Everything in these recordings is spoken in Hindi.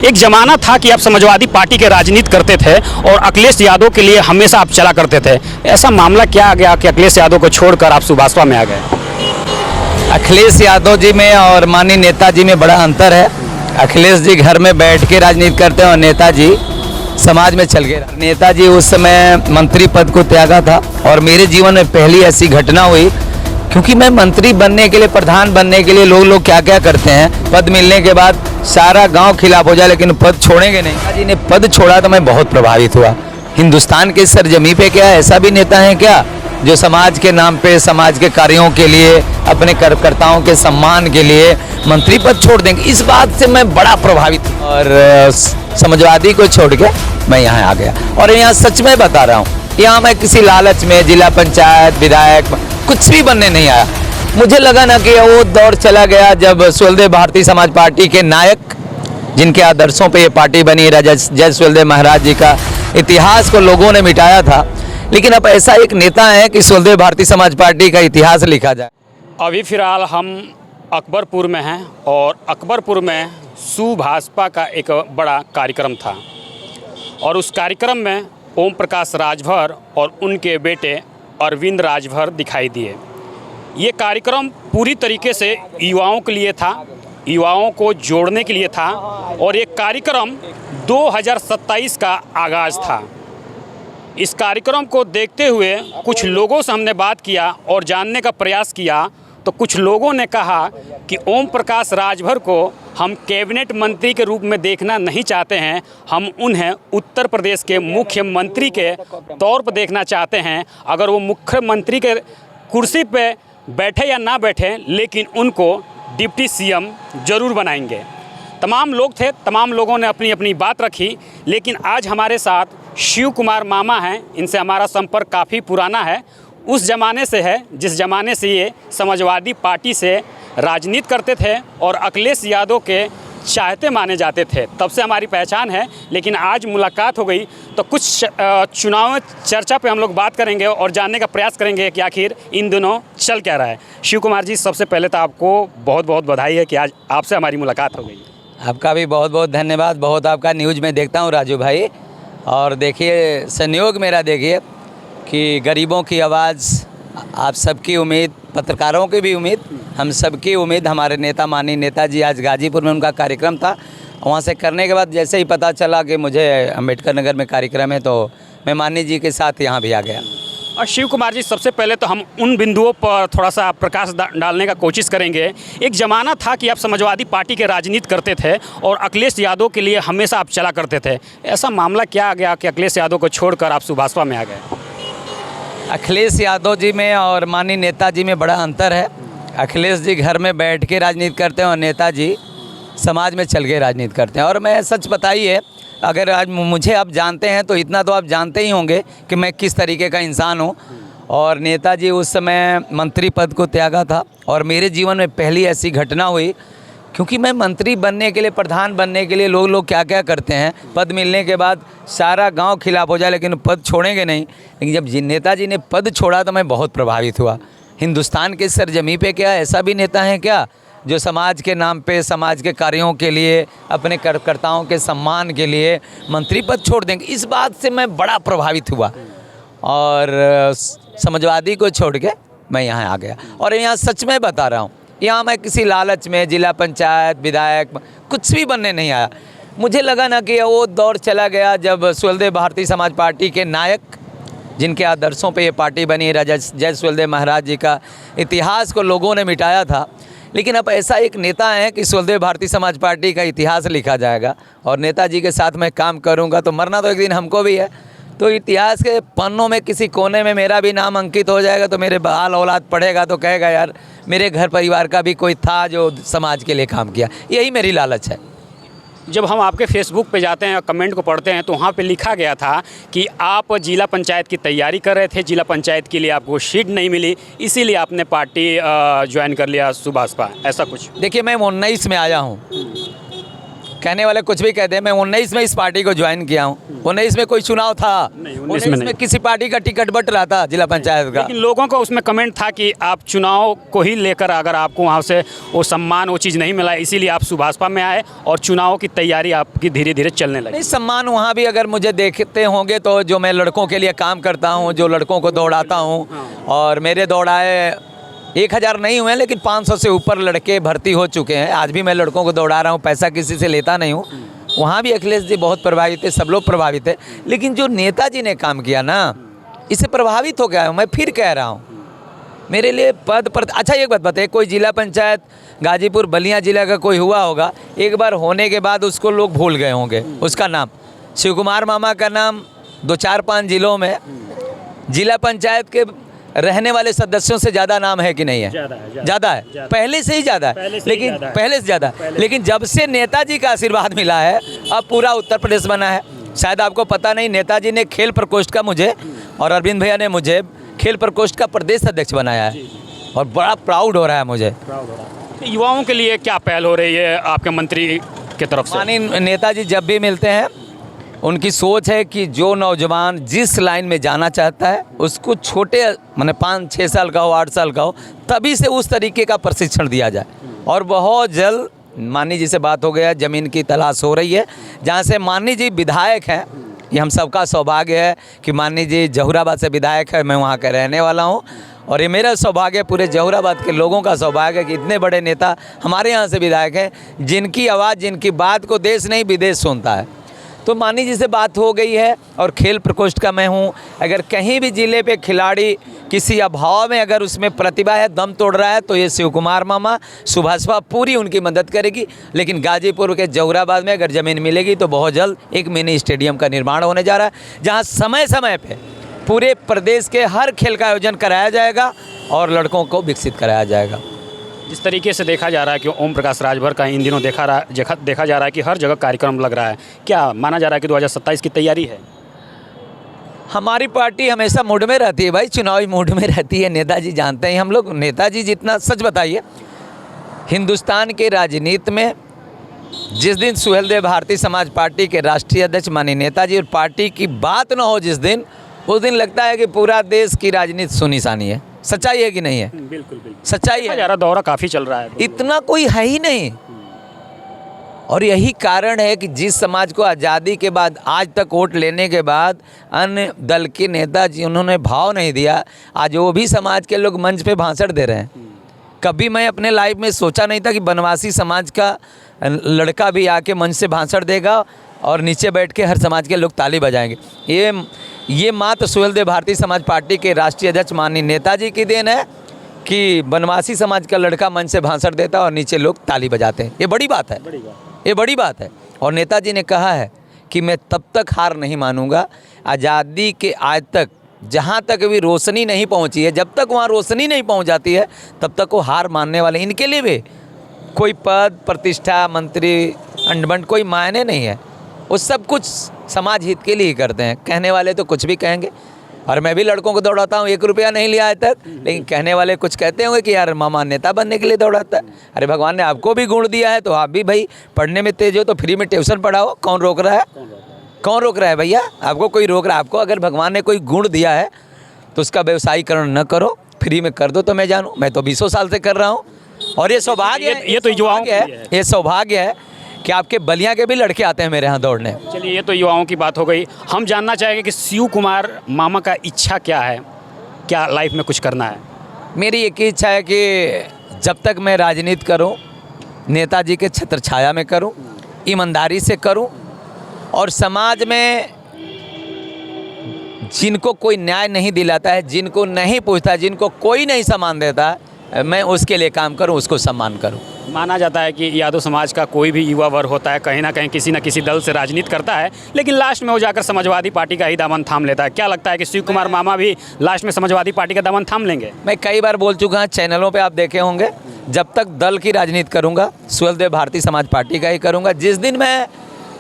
एक जमाना था कि आप समाजवादी पार्टी के राजनीति करते थे और अखिलेश यादव के लिए हमेशा आप चला करते थे। ऐसा मामला क्या आ गया कि अखिलेश यादव को छोड़कर आप सुभाषपा में आ गए? अखिलेश यादव जी में और माननीय नेताजी में बड़ा अंतर है। अखिलेश जी घर में बैठ के राजनीति करते हैं और नेताजी समाज में चल गए। नेताजी उस समय मंत्री पद को त्यागा था और मेरे जीवन में पहली ऐसी घटना हुई, क्योंकि मैं मंत्री बनने के लिए, प्रधान बनने के लिए लोग क्या क्या करते हैं, पद मिलने के बाद सारा गांव खिलाफ हो जाए लेकिन पद छोड़ेंगे नहीं। नेताजी ने पद छोड़ा तो मैं बहुत प्रभावित हुआ। हिंदुस्तान के सरजमी पे क्या ऐसा भी नेता है क्या जो समाज के नाम पे, समाज के कार्यों के लिए, अपने कार्यकर्ताओं के सम्मान के लिए मंत्री पद छोड़ देंगे? इस बात से मैं बड़ा प्रभावित हूँ और समाजवादी को छोड़ के मैं यहाँ आ गया। और यहाँ सच में बता रहा हूँ, यहाँ मैं किसी लालच में जिला पंचायत, विधायक, कुछ भी बनने नहीं आया। मुझे लगा ना कि वो दौर चला गया जब सुहेलदेव भारतीय समाज पार्टी के नायक, जिनके आदर्शों पे ये पार्टी बनी, राजा जय सुहेलदेव महाराज जी का इतिहास को लोगों ने मिटाया था। लेकिन अब ऐसा एक नेता है कि सुहेलदेव भारतीय समाज पार्टी का इतिहास लिखा जाए। अभी फ़िलहाल हम अकबरपुर में हैं और अकबरपुर में सुभाषपा का एक बड़ा कार्यक्रम था और उस कार्यक्रम में ओम प्रकाश राजभर और उनके बेटे अरविंद राजभर दिखाई दिए। ये कार्यक्रम पूरी तरीके से युवाओं के लिए था, युवाओं को जोड़ने के लिए था और ये कार्यक्रम 2027 का आगाज़ था। इस कार्यक्रम को देखते हुए कुछ लोगों से हमने बात किया और जानने का प्रयास किया तो कुछ लोगों ने कहा कि ओम प्रकाश राजभर को हम कैबिनेट मंत्री के रूप में देखना नहीं चाहते हैं, हम उन्हें उत्तर प्रदेश के मुख्यमंत्री के तौर पर देखना चाहते हैं। अगर वो मुख्यमंत्री के कुर्सी पे बैठे या ना बैठे, लेकिन उनको डिप्टी सीएम ज़रूर बनाएंगे। तमाम लोग थे, तमाम लोगों ने अपनी अपनी बात रखी, लेकिन आज हमारे साथ शिव कुमार मामा हैं। इनसे हमारा संपर्क काफ़ी पुराना है, उस ज़माने से है जिस ज़माने से ये समाजवादी पार्टी से राजनीति करते थे और अखिलेश यादव के चाहते माने जाते थे, तब से हमारी पहचान है। लेकिन आज मुलाकात हो गई तो कुछ चुनाव चर्चा पे हम लोग बात करेंगे और जानने का प्रयास करेंगे कि आखिर इन दिनों चल क्या रहा है। शिव कुमार जी, सबसे पहले तो आपको बहुत बहुत बधाई है कि आज आपसे हमारी मुलाकात हो गई। आपका भी बहुत बहुत धन्यवाद। बहुत आपका न्यूज़ में देखता हूँ राजू भाई, और देखिए संयोग मेरा देखिए कि गरीबों की आवाज़, आप सबकी उम्मीद, पत्रकारों की भी उम्मीद, हम सबकी उम्मीद, हमारे नेता माननीय नेताजी, आज गाजीपुर में उनका कार्यक्रम था। वहाँ से करने के बाद जैसे ही पता चला कि मुझे अम्बेडकर नगर में कार्यक्रम है तो मैं माननीय जी के साथ यहाँ भी आ गया। और शिव कुमार जी, सबसे पहले तो हम उन बिंदुओं पर थोड़ा सा प्रकाश डालने का कोशिश करेंगे। एक ज़माना था कि आप समाजवादी पार्टी के राजनीति करते थे और अखिलेश यादव के लिए हमेशा आप चला करते थे। ऐसा मामला क्या आ गया कि अखिलेश यादव को छोड़कर आप सुभाषपा में आ गए? अखिलेश यादव जी में और माननीय नेताजी में बड़ा अंतर है। अखिलेश जी घर में बैठ के राजनीति करते हैं और नेताजी समाज में चल के राजनीति करते हैं। और मैं सच बताइए, अगर आज मुझे आप जानते हैं तो इतना तो आप जानते ही होंगे कि मैं किस तरीके का इंसान हूँ। और नेताजी उस समय मंत्री पद को त्यागा था और मेरे जीवन में पहली ऐसी घटना हुई, क्योंकि मैं मंत्री बनने के लिए, प्रधान बनने के लिए लोग क्या क्या करते हैं, पद मिलने के बाद सारा गांव खिलाफ हो जाए लेकिन पद छोड़ेंगे नहीं। लेकिन जब नेताजी ने पद छोड़ा तो मैं बहुत प्रभावित हुआ। हिंदुस्तान के सरजमी पे क्या ऐसा भी नेता है क्या जो समाज के नाम पे, समाज के कार्यों के लिए, अपने कार्यकर्ताओं के सम्मान के लिए मंत्री पद छोड़ देंगे? इस बात से मैं बड़ा प्रभावित हुआ और समाजवादी को छोड़ के मैं यहाँ आ गया। और यहाँ सच में बता रहा हूँ, यहाँ मैं किसी लालच में जिला पंचायत, विधायक, कुछ भी बनने नहीं आया। मुझे लगा ना कि वो दौर चला गया जब सुहेलदेव भारतीय समाज पार्टी के नायक, जिनके आदर्शों पे ये पार्टी बनी, राजा जय सुहेलदेव महाराज जी का इतिहास को लोगों ने मिटाया था। लेकिन अब ऐसा एक नेता है कि सुहेलदेव भारतीय समाज पार्टी का इतिहास लिखा जाएगा और नेताजी के साथ मैं काम करूँगा तो मरना तो एक दिन हमको भी है। तो इतिहास के पन्नों में किसी कोने में मेरा भी नाम अंकित हो जाएगा तो मेरे बाल औलाद पढ़ेगा तो कहेगा यार मेरे घर परिवार का भी कोई था जो समाज के लिए काम किया। यही मेरी लालच है। जब हम आपके फेसबुक पे जाते हैं और कमेंट को पढ़ते हैं तो वहाँ पे लिखा गया था कि आप जिला पंचायत की तैयारी कर रहे थे, जिला पंचायत के लिए आपको सीट नहीं मिली, इसीलिए आपने पार्टी ज्वाइन कर लिया सुभाषपा, ऐसा कुछ? देखिए, मैं 19 में आया हूँ कहने वाले कुछ भी कहते हैं। मैं 19 में इस पार्टी को ज्वाइन किया हूँ। 19 में कोई चुनाव था? नहीं, 19 में में नहीं। किसी पार्टी का टिकट बट रहा था जिला पंचायत का? लेकिन लोगों का उसमें कमेंट था कि आप चुनाव को ही लेकर, अगर आपको वहाँ से वो सम्मान, वो चीज़ नहीं मिला, इसीलिए आप सुभाषपा में आए और चुनाव की तैयारी आपकी धीरे धीरे चलने लगी। नहीं, सम्मान वहाँ भी अगर मुझे देखते होंगे तो जो मैं लड़कों के लिए काम करता हूँ, जो लड़कों को दौड़ाता हूँ, और मेरे दौड़ाए 1000 नहीं हुए, लेकिन 500 से ऊपर लड़के भर्ती हो चुके हैं। आज भी मैं लड़कों को दौड़ा रहा हूँ, पैसा किसी से लेता नहीं हूँ। वहाँ भी अखिलेश जी बहुत प्रभावित थे, सब लोग प्रभावित थे। लेकिन जो नेताजी ने काम किया ना, इससे प्रभावित हो गया हूँ। मैं फिर कह रहा हूँ, मेरे लिए पद पर। अच्छा एक बात बताइए, कोई जिला पंचायत गाजीपुर बलिया जिला का कोई हुआ होगा, एक बार होने के बाद उसको लोग भूल गए होंगे, उसका नाम। शिव कुमार मामा का नाम 2-4-5 जिलों में जिला पंचायत के रहने वाले सदस्यों से ज़्यादा नाम है कि नहीं है? ज़्यादा है, पहले से ही ज़्यादा है। लेकिन पहले से ज़्यादा, लेकिन जब से नेताजी का आशीर्वाद मिला है, अब पूरा उत्तर प्रदेश बना है। शायद आपको पता नहीं, नेताजी ने खेल प्रकोष्ठ का मुझे और अरविंद भैया ने मुझे खेल प्रकोष्ठ का प्रदेश अध्यक्ष बनाया है, और बड़ा प्राउड हो रहा है मुझे। युवाओं के लिए क्या पहल हो रही है आपके मंत्री की तरफ से? माननीय नेताजी जब भी मिलते हैं, उनकी सोच है कि जो नौजवान जिस लाइन में जाना चाहता है, उसको छोटे माने 5-6 साल का हो, 8 साल का हो, तभी से उस तरीके का प्रशिक्षण दिया जाए। और बहुत जल्द माननीय जी से बात हो गया, ज़मीन की तलाश हो रही है। जहाँ से माननीय जी विधायक हैं, ये हम सबका सौभाग्य है कि माननीय जी जहुराबाद से विधायक है, मैं वहाँ का रहने वाला हूँ। और ये मेरा सौभाग्य, पूरे जहुराबाद के लोगों का सौभाग्य है कि इतने बड़े नेता हमारे यहाँ से विधायक हैं, जिनकी आवाज़, जिनकी बात को देश नहीं विदेश सुनता है। तो माननीय जी से बात हो गई है, और खेल प्रकोष्ठ का मैं हूँ। अगर कहीं भी ज़िले पे खिलाड़ी किसी अभाव में, अगर उसमें प्रतिभा है, दम तोड़ रहा है, तो ये शिव कुमार मामा, सुभाषपा पूरी उनकी मदद करेगी। लेकिन गाजीपुर के जहुराबाद में अगर ज़मीन मिलेगी तो बहुत जल्द एक मिनी स्टेडियम का निर्माण होने जा रहा है, जहाँ समय समय पर पूरे प्रदेश के हर खेल का आयोजन कराया जाएगा और लड़कों को विकसित कराया जाएगा। जिस तरीके से देखा जा रहा है कि ओम प्रकाश राजभर का इन दिनों देखा जा रहा है कि हर जगह कार्यक्रम लग रहा है, क्या माना जा रहा है कि 2027 की तैयारी है? हमारी पार्टी हमेशा मूड में रहती है भाई, चुनावी मूड में रहती है। नेताजी जानते हैं हम लोग, नेताजी जितना, सच बताइए, हिंदुस्तान के राजनीति में जिस दिन सुहेलदेव भारतीय समाज पार्टी के राष्ट्रीय अध्यक्ष माननीय नेताजी और पार्टी की बात न हो जिस दिन, उस दिन लगता है कि पूरा देश की राजनीति सुनी-सानी है। सच्चाई है कि नहीं है? बिल्कुल बिल्कुल सच्चाई है। ज़्यादा दौरा काफ़ी चल रहा है, इतना कोई है ही नहीं। और यही कारण है कि जिस समाज को आज़ादी के बाद आज तक वोट लेने के बाद अन्य दल के नेता जी उन्होंने भाव नहीं दिया, आज वो भी समाज के लोग मंच पे भाषण दे रहे हैं। कभी मैं अपने लाइफ में सोचा नहीं था कि बनवासी समाज का लड़का भी आके मंच से भाषण देगा और नीचे बैठ के हर समाज के लोग ताली बजाएंगे। ये मात्र सुहेलदेव भारतीय समाज पार्टी के राष्ट्रीय अध्यक्ष माननीय नेताजी की देन है कि बनवासी समाज का लड़का मंच से भाषण देता है और नीचे लोग ताली बजाते हैं। ये बड़ी बात है, ये बड़ी बात है। और नेताजी ने कहा है कि मैं तब तक हार नहीं मानूंगा, आज़ादी के आज तक जहाँ तक भी रोशनी नहीं पहुँची है, जब तक वहाँ रोशनी नहीं पहुँच जाती है, तब तक वो हार मानने वाले। इनके लिए भी कोई पद, प्रतिष्ठा, मंत्री, अंडबंड कोई मायने नहीं है। वो सब कुछ समाज हित के लिए ही करते हैं। कहने वाले तो कुछ भी कहेंगे, और मैं भी लड़कों को दौड़ाता हूँ, 1 रुपया नहीं लिया आज तक, लेकिन कहने वाले कुछ कहते होंगे कि यार मामा नेता बनने के लिए दौड़ाता है। अरे भगवान ने आपको भी गुण दिया है, तो आप भी भाई पढ़ने में तेज हो तो फ्री में ट्यूशन पढ़ाओ। कौन रोक रहा है? कौन रोक रहा है भैया? आपको कोई रोक रहा है? आपको अगर भगवान ने कोई गुण दिया है तो उसका व्यवसायीकरण न करो, फ्री में कर दो। तो मैं जानूँ, मैं तो 20 साल से कर रहा हूँ। और ये सौभाग्य है, ये तो युवाओं है, ये सौभाग्य है कि आपके बलिया के भी लड़के आते हैं मेरे यहाँ दौड़ने। चलिए, ये तो युवाओं की बात हो गई। हम जानना चाहेंगे कि शिव कुमार मामा का इच्छा क्या है, क्या लाइफ में कुछ करना है? मेरी एक ही इच्छा है कि जब तक मैं राजनीति करूं, नेताजी के छत्र छाया में करूं, ईमानदारी से करूं, और समाज में जिनको कोई न्याय नहीं दिलाता है, जिनको नहीं पूछता, जिनको कोई नहीं सम्मान देता, मैं उसके लिए काम करूं, उसको सम्मान करूं। माना जाता है कि यादव समाज का कोई भी युवा वर्ग होता है, कहीं ना कहीं किसी न किसी दल से राजनीति करता है, लेकिन लास्ट में वो जाकर समाजवादी पार्टी का ही दामन थाम लेता है। क्या लगता है कि शिव कुमार मामा भी लास्ट में समाजवादी पार्टी का दामन थाम लेंगे? मैं कई बार बोल चुका हूँ, चैनलों पे आप देखे होंगे, जब तक दल की राजनीति करूँगा, सुहेलदेव भारतीय समाज पार्टी का ही करूँगा। जिस दिन मैं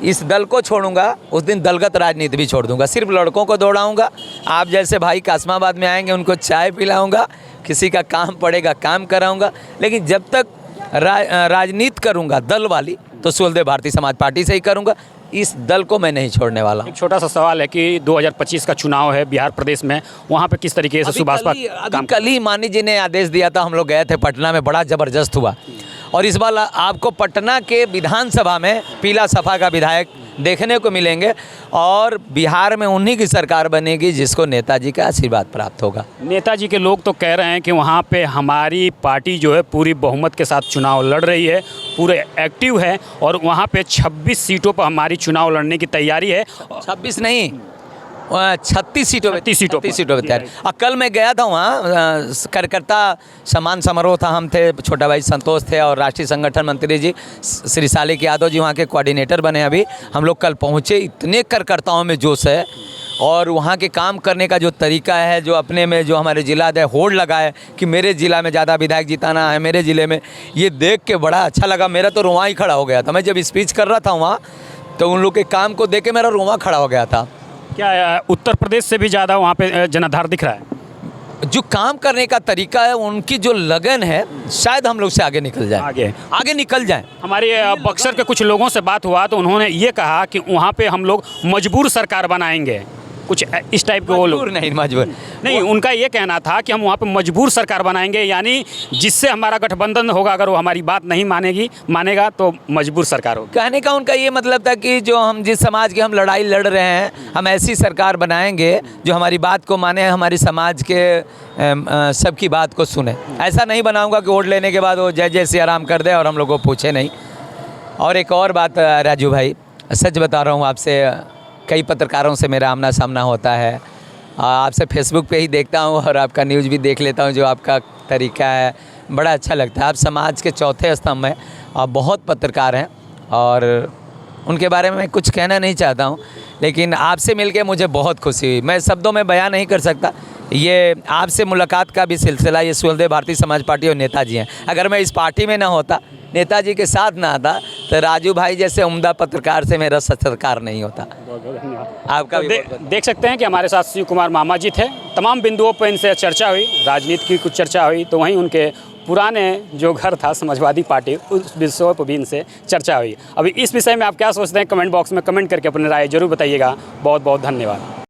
इस दल को छोड़ूंगा, उस दिन दलगत राजनीति भी छोड़ दूंगा। सिर्फ लड़कों को दौड़ाऊंगा। आप जैसे भाई कासमाबाद में आएंगे, उनको चाय पिलाऊंगा, किसी का काम पड़ेगा काम कराऊंगा, लेकिन जब तक राजनीति करूंगा दल वाली, तो सुलदेव भारतीय समाज पार्टी से ही करूँगा। इस दल को मैं नहीं छोड़ने वाला हूँ। एक छोटा सा सवाल है कि 2025 का चुनाव है बिहार प्रदेश में, वहाँ पे किस तरीके से सुभाषपा अभी कल ही माननीय जी ने आदेश दिया था, हम लोग गए थे पटना में, बड़ा ज़बरदस्त हुआ। और इस बार आपको पटना के विधानसभा में पीला सपा का विधायक देखने को मिलेंगे और बिहार में उन्हीं की सरकार बनेगी जिसको नेताजी का आशीर्वाद प्राप्त होगा। नेताजी के लोग तो कह रहे हैं कि वहाँ पे हमारी पार्टी जो है पूरी बहुमत के साथ चुनाव लड़ रही है, पूरे एक्टिव है और वहाँ पे 26 सीटों पर हमारी चुनाव लड़ने की तैयारी है। 26 नहीं, 36 सीटों पे 36 सीटों पे तैयार। और कल मैं गया था वहाँ, कार्यकर्ता सम्मान समारोह था, हम थे, छोटा भाई संतोष थे और राष्ट्रीय संगठन मंत्री जी श्री शालिक यादव जी वहाँ के कोऑर्डिनेटर बने। अभी हम लोग कल पहुँचे, इतने कार्यकर्ताओं में जोश है और वहाँ के काम करने का जो तरीका है, जो अपने में जो हमारे जिला दे होड़ लगा है कि मेरे ज़िला में ज़्यादा विधायक जिताना है, मेरे ज़िले में, ये देख के बड़ा अच्छा लगा। मेरा तो रोंवा ही खड़ा हो गया था। मैं जब स्पीच कर रहा था वहाँ तो उन लोग के काम को देख के मेरा रोंवा खड़ा हो गया था। क्या उत्तर प्रदेश से भी ज़्यादा वहाँ पे जनाधार दिख रहा है? जो काम करने का तरीका है, उनकी जो लगन है, शायद हम लोग से आगे निकल जाए, आगे निकल जाए। हमारे बक्सर के कुछ लोगों से बात हुआ तो उन्होंने ये कहा कि वहाँ पे हम लोग मजबूर सरकार बनाएंगे, कुछ इस टाइप के वो लोग। मजबूर नहीं, उनका ये कहना था कि हम वहाँ पे मजबूर सरकार बनाएंगे, यानी जिससे हमारा गठबंधन होगा, अगर वो हमारी बात नहीं मानेगा तो मजबूर सरकार होगी। कहने का उनका ये मतलब था कि जो हम जिस समाज की हम लड़ाई लड़ रहे हैं, हम ऐसी सरकार बनाएंगे जो हमारी बात को माने, हमारी समाज के सबकी बात को सुने। ऐसा नहीं बनाऊंगा कि वोट लेने के बाद वो जय जय सिया राम कर दे और हम लोग को पूछे नहीं। और एक और बात राजू भाई, सच बता रहा हूँ आपसे, कई पत्रकारों से मेरा आमना सामना होता है, आपसे फेसबुक पे ही देखता हूँ और आपका न्यूज़ भी देख लेता हूँ, जो आपका तरीका है बड़ा अच्छा लगता है। आप समाज के चौथे स्तंभ हैं, आप बहुत पत्रकार हैं और उनके बारे में मैं कुछ कहना नहीं चाहता हूँ, लेकिन आपसे मिलके मुझे बहुत खुशी हुई। मैं शब्दों में बयान नहीं कर सकता। ये आपसे मुलाकात का भी सिलसिला ये सुलदेव भारतीय समाज पार्टी और नेताजी हैं। अगर मैं इस पार्टी में ना होता, नेताजी के साथ ना आता, तो राजू भाई जैसे उम्दा पत्रकार से मेरा सत्कार नहीं होता। बहुत बहुत धन्यवाद आपका भी देख सकते हैं कि हमारे साथ शिव कुमार मामा जी थे। तमाम बिंदुओं पर इनसे चर्चा हुई, राजनीति की कुछ चर्चा हुई, तो वहीं उनके पुराने जो घर था समाजवादी पार्टी, उस विषय पर भी इनसे चर्चा हुई। अभी इस विषय में आप क्या सोचते हैं, कमेंट बॉक्स में कमेंट करके अपनी राय जरूर बताइएगा। बहुत बहुत धन्यवाद।